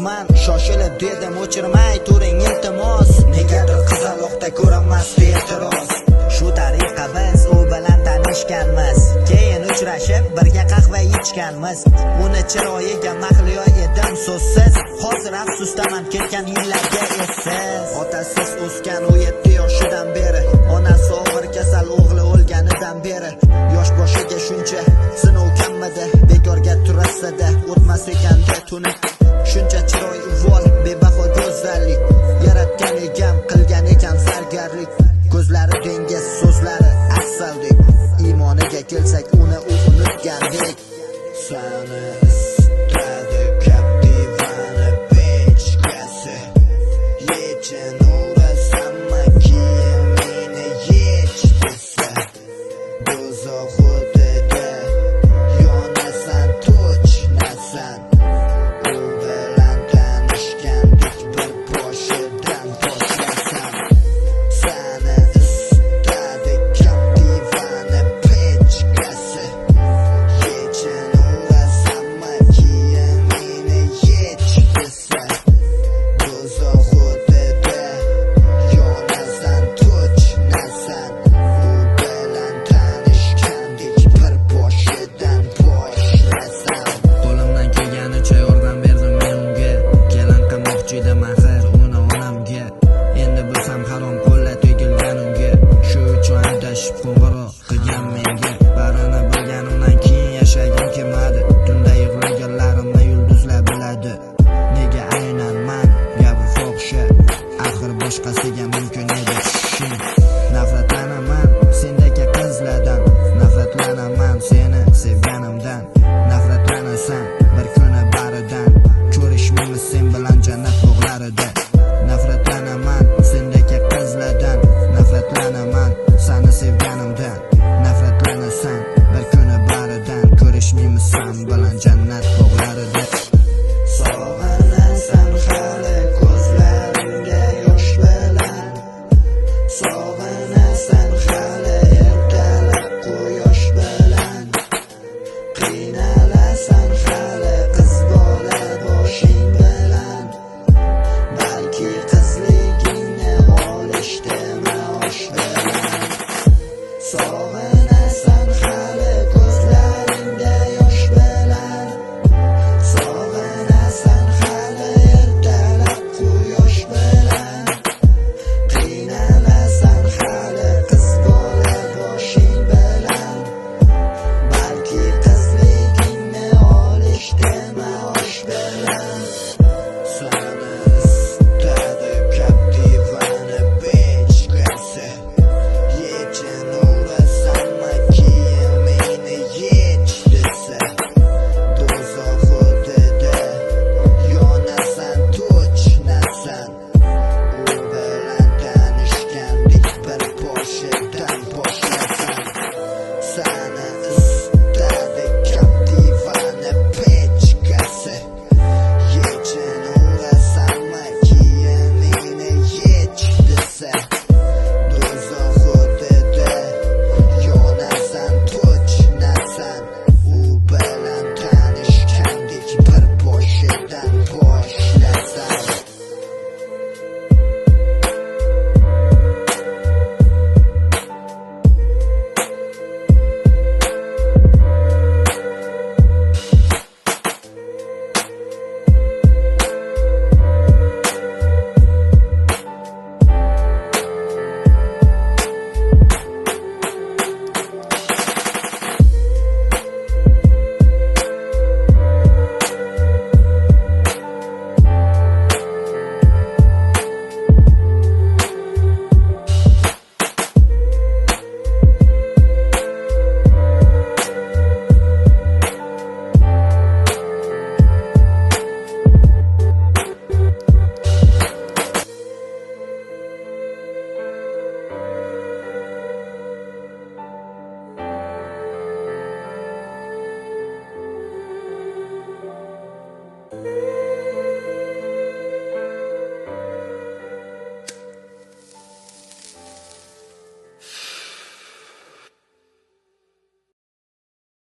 yo'qman, shoshilib dedim o'chirmay turing iltimos. Negadir qizaloqda ko'rinmasdi e'tiroz. Shu tariqa biz u bilan tanishganmiz, keyin uchrashib birga qahva ichganmiz. Uni chiroyiga mahliyo edim so'zsiz, hozir afsusdaman ketgan yillarga essiz. Otasiz o'sgan u 7 yoshidan beri, onasi og'ir kasal, o'g'li o'lganidan beri. Yosh boshiga shuncha sinov kammidi, bekorga turasida o'tmas ekanda tuni. Shuncha chiroy uvol, bebaho go'zallik, yaratgan egam qilgan ekan zargarlik. Ko'zlari dengiz, so'zlari asaldek, iymoniga kelsak uni unutgandek. Sani istadi Captivani pechkasi, yechin urasanmi keyin meni yech desa. Do'zaxida yonasan, to'chnasan, u bilan tanishgandik bir boshidan boshlasam. Sani istadi Captivani pechkasi, yechin urasanmi keyin meni yech desa. Do'zaxida yonasan, to'chnasan, u bilan tanishgandik bir boshidan boshlasam. Qo'limdan kelganicha yordam berdim men unga, kelin qilmoqchi edim axir uni onamga. Endi bilsam harom qo'llar tegilgan unga, shu uchun adashib qo'ng'iroq qilgan menga. Barini bilganimdan keyin yashagim kelmadi, tunda yig'laganlarimni yulduzlar biladi.